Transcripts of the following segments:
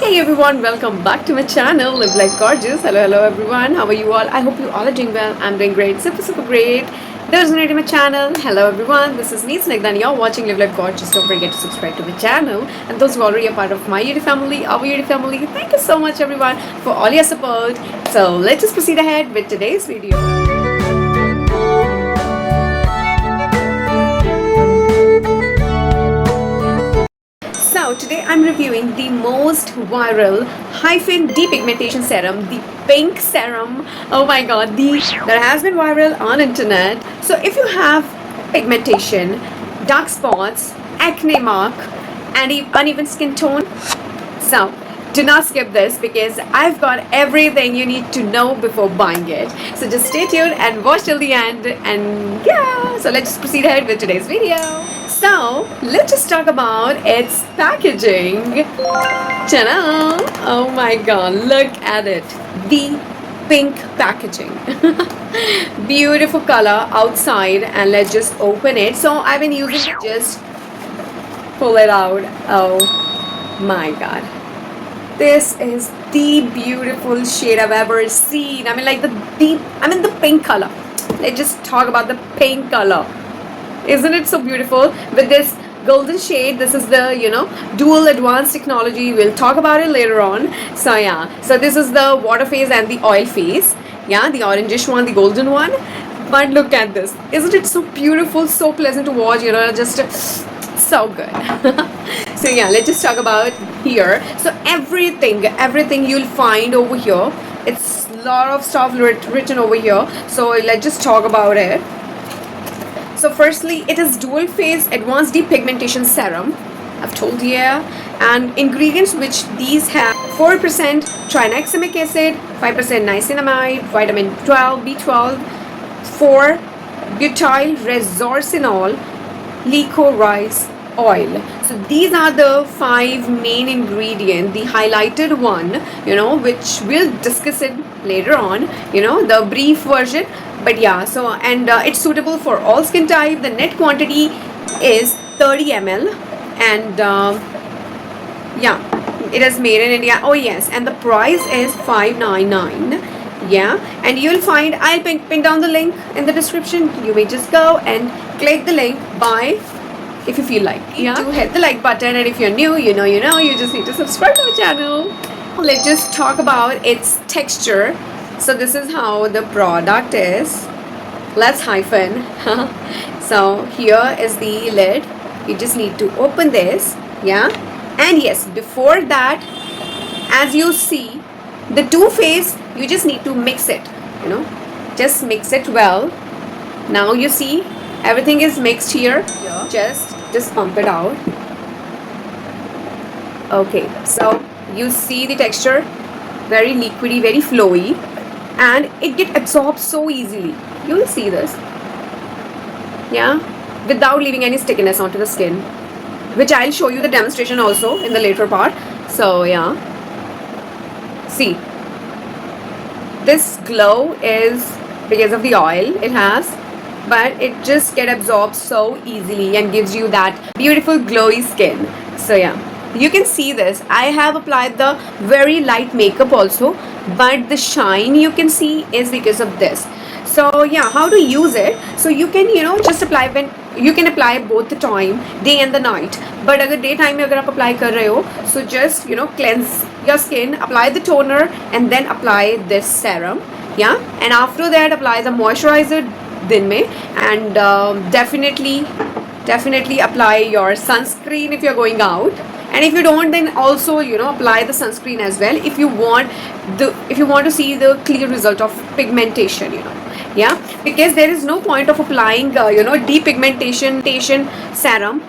Hey everyone, welcome back to my channel, Live Like Gorgeous. Hello everyone. How are you all? I hope you all are doing well. I'm doing great, super great. Those new to my channel, hello everyone. This is Nees Nagdan. You're watching Live Like Gorgeous. Don't forget to subscribe to my channel. And those who are already a part of my YouTube family, our YouTube family, thank you so much everyone for all your support. So let's just proceed ahead with today's video. So today I'm reviewing the most viral hyphen depigmentation serum, the pink serum. Oh my god, that has been viral on internet. So if you have pigmentation, dark spots, acne mark, and uneven skin tone, so do not skip this because I've got everything you need to know before buying it. So just stay tuned and watch till the end. And yeah, so let's just proceed ahead with today's video. So let's just talk about its packaging. Ta-da! Oh my god, look at it. The pink packaging. Beautiful color outside, and let's just open it. So I've been using it, just pull it out. Oh my god. This is the beautiful shade I've ever seen. I mean, like the pink color. Let's just talk about the pink color. Isn't it so beautiful? With this golden shade, this is the, dual advanced technology. We'll talk about it later on. So yeah, so this is the water phase and the oil phase. Yeah, the orangish one, the golden one. But look at this. Isn't it so beautiful, so pleasant to watch, just so good. So yeah, let's just talk about here. So everything you'll find over here, it's a lot of stuff written over here. So let's just talk about it. So firstly, it is dual phase advanced depigmentation serum. I've told you. And ingredients which these have: 4% trinexamic acid, 5% niacinamide, vitamin 12, B12, 4 butyl resorcinol, licorice oil. So these are the 5 main ingredients, the highlighted one, which we'll discuss it later on, the brief version. But yeah, so and it's suitable for all skin type. The net quantity is 30 ml, and yeah, it is made in India. Oh yes, and the price is $5.99. Yeah, and you'll find, I'll pin down the link in the description. You may just go and click the link, buy if you feel like. Yeah, do hit the like button, and if you're new, you just need to subscribe to the channel. Let's just talk about its texture. So this is how the product is. Let's hyphen. So here is the lid. You just need to open this. Yeah, and yes, before that, as you see, the two phase, you just need to mix it. Just mix it well. Now you see everything is mixed here. Just pump it out. Okay, so you see the texture, very liquidy, very flowy, and it gets absorbed so easily. You will see this, yeah, without leaving any stickiness onto the skin, which I'll show you the demonstration also in the later part. So yeah, see, this glow is because of the oil it has, but it just get absorbed so easily and gives you that beautiful glowy skin. So yeah, you can see this. I have applied the very light makeup also, but the shine you can see is because of this. So yeah, how to use it? So you can just apply when you can apply both the time, day and the night. But अगर day time में अगर आप apply कर रहे हो, so just cleanse your skin, apply the toner, and then apply this serum. Yeah, and after that apply the moisturizer दिन में, and definitely apply your sunscreen if you're going out. And if you don't, then also apply the sunscreen as well if you want to see the clear result of pigmentation. Yeah, because there is no point of applying depigmentation serum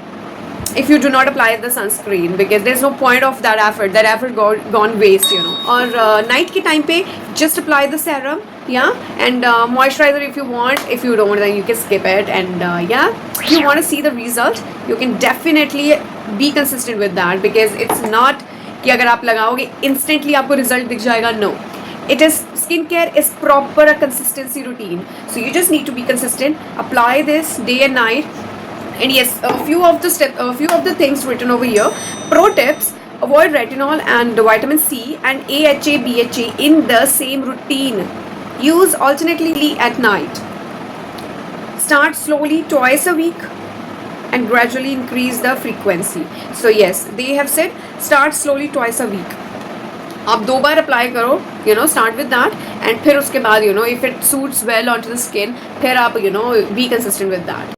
if you do not apply the sunscreen, because there's no point of that effort gone waste. Or night ke time pe just apply the serum. Yeah, and moisturizer if you want. If you don't, then you can skip it. And yeah, if you want to see the result, you can definitely be consistent with that, because it's not कि अगर आप लगाओगे instantly आपको result दिख जाएगा. No, it is, skincare is proper a consistency routine. So you just need to be consistent. Apply this day and night. And yes, a few of the things written over here. Pro tips: Avoid retinol and vitamin C and AHA, BHA in the same routine. Use alternately at night. Start slowly twice a week and gradually increase the frequency. So yes, they have said start slowly twice a week. आप 2 बार apply करो, start with that, and फिर उसके बाद if it suits well onto the skin, फिर आप be consistent with that.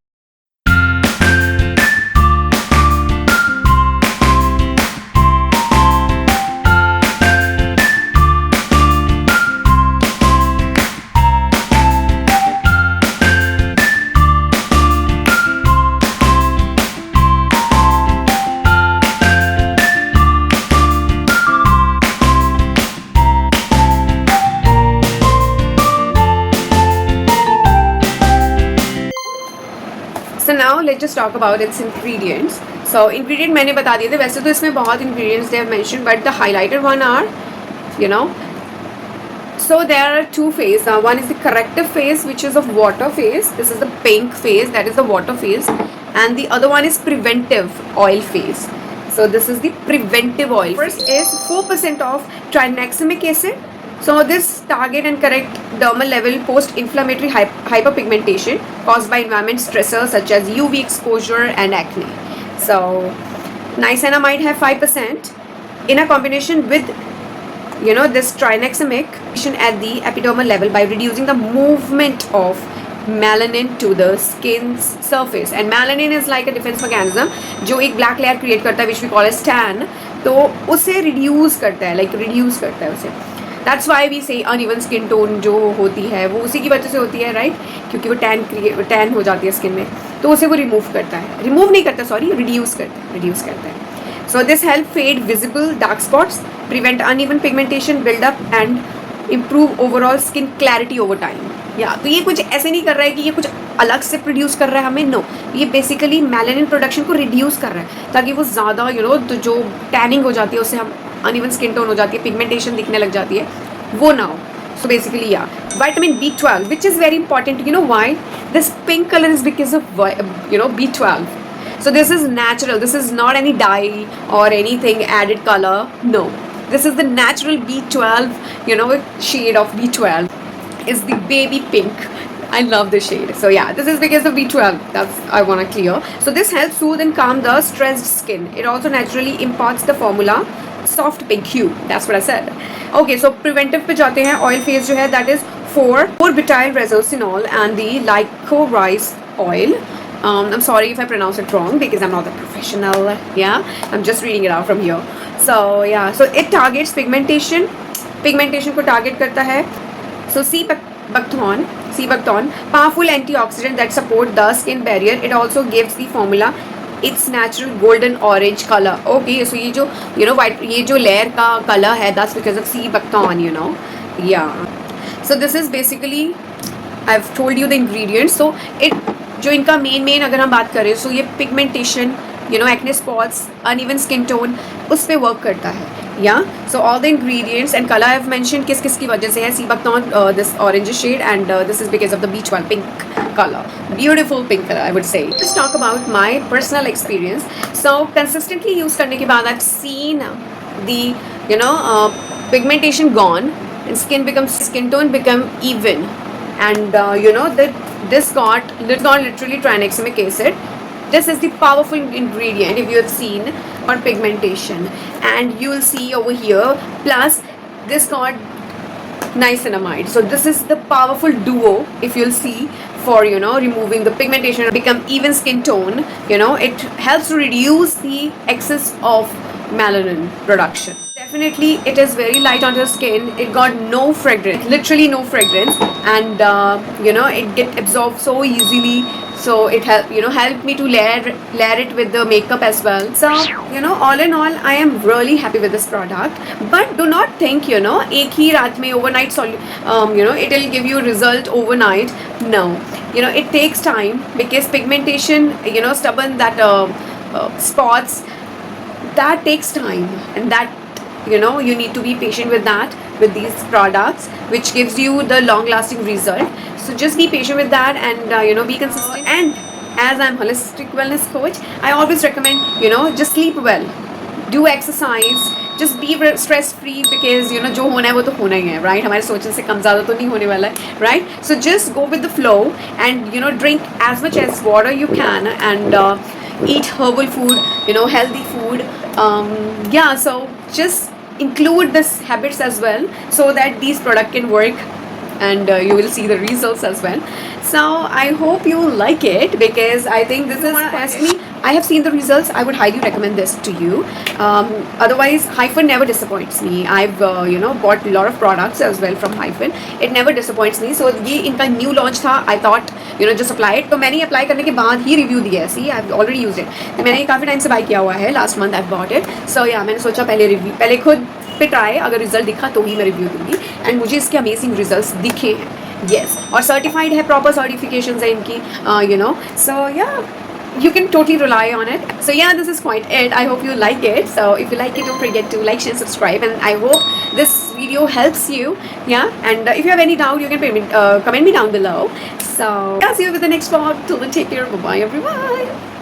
So now let's just talk about its ingredients. So ingredient मैंने बता दिए थे. वैसे तो इसमें बहुत ingredients they have mentioned, but the highlighted one are, so there are 2 phase. One is the corrective phase, which is of water phase. This is the pink phase, that is the water phase, and the other one is preventive oil phase. So this is the preventive oil. First is 4% of tranexamic acid. So this target and correct dermal level post-inflammatory hyperpigmentation caused by environment stressors such as UV exposure and acne. So niacinamide have 5% in a combination with this trinexamic at the epidermal level by reducing the movement of melanin to the skin's surface. And melanin is like a defense mechanism जो एक black layer create करता है, which we call as tan. तो उसे reduce करता है, reduce करता है उसे. That's why we say uneven skin tone जो होती है वो उसी की वजह से होती है, right? क्योंकि वो tan हो जाती है स्किन में, तो उसे वो रिमूव करता है, रिमूव नहीं करता, सॉरी, रिड्यूस करता है. So this help fade visible dark spots, prevent uneven pigmentation build-up and improve overall skin clarity over time. तो ये कुछ ऐसे नहीं कर रहा है कि ये कुछ अलग से प्रोड्यूस कर रहा है हमें, नो, ये बेसिकली मेलानिन प्रोडक्शन को रिड्यूस कर रहा है ताकि वो ज़्यादा तो जो टैनिंग हो जाती है उससे हम अनइवन स्किन टोन हो जाती है, पिगमेंटेशन दिखने लग जाती है, वो ना हो. So basically, vitamin B12, which is very important. You know why? This pink color is because of B12. So this is natural. This is not any dye or anything added color. No, this is the natural B12. Shade of B12 is the baby pink. I love the shade. So this is because of B12. That's I want to clear. So this helps soothe and calm the stressed skin. It also naturally imparts the formula soft pink hue. That's what I said. Okay, so preventive पे जाते हैं. Oil phase जो है, that is 4-butyl resorcinol and the licorice oil. I'm sorry if I pronounce it wrong because I'm not a professional. I'm just reading it out from here. So so it targets pigmentation को target करता है. So C-bucthon, powerful antioxidant that support the skin barrier. It also gives the formula its natural golden orange color. Okay, so ये जो white, ये जो layer का color है, that's because of C-bucthon. So this is basically, I've told you the ingredients. So it जो इनका main अगर हम बात करें, so ये pigmentation, acne spots, uneven skin tone, उस पे work करता है. So all the ingredients and color I've mentioned किस की वजह से है. C-bucthon, this orange shade, and this is because of the B12 pink color. Beautiful pink color, I would say. Let's talk about my personal experience. So consistently use करने के बाद I've seen the pigmentation gone and skin tone become even, and that this got literally tranexamic acid. This is the powerful ingredient if you have seen on pigmentation, and you will see over here, plus this got niacinamide. So this is the powerful duo, if you'll see, for removing the pigmentation, become even skin tone. It helps to reduce the excess of melanin production. Definitely it is very light on the skin. It got no fragrance, literally no fragrance, and it get absorbed so easily. So it helped me to layer it with the makeup as well. So all in all, I am really happy with this product. But do not think एक ही रात में overnight it will give you result overnight. No, it takes time because pigmentation, stubborn, that spots, that takes time, and that you need to be patient with that, with these products, which gives you the long lasting result. So just be patient with that, and be consistent. And as I'm holistic wellness coach, I always recommend just sleep well. Do exercise, just be stress free, because you know जो होना है वो तो होना ही है, right? हमारे सोचने से कम ज़्यादा तो नहीं होने वाला है, right? So just go with the flow and you know drink as much as water you can, and eat herbal food, you know, healthy food. Yeah, so just include this habits as well, so that these product can work, and you will see the results as well. So I hope you like it, because I think this is personally, I have seen the results. I would highly recommend this to you. Otherwise, Hyphen never disappoints me. I've you know, bought a lot of products as well from Hyphen. It never disappoints me. So ये इनका new launch था. I thought you know just apply it. तो मैंने apply करने के बाद ही review दिया है. See, I've already used it. तो मैंने ये काफ़ी टाइम से buy किया हुआ है. Last month I've bought it. So yeah, मैंने सोचा पहले खुद पे ट्राई, अगर रिजल्ट दिखा तो ही मैं रिव्यू दूंगी, एंड मुझे इसके अमेजिंग रिजल्ट्स दिखे हैं. Yes, और सर्टिफाइड है, प्रॉपर सर्टिफिकेशंस है इनकी, you know. So yeah, you can totally rely on it. So yeah, this is quite it. I hope you like it. So if you like it, don't forget to like, share, subscribe, and I hope this video helps you. Yeah, and if you have any doubt, you can comment me down below. So yeah, see you with the next vlog. Till then, take care. Bye bye, everyone.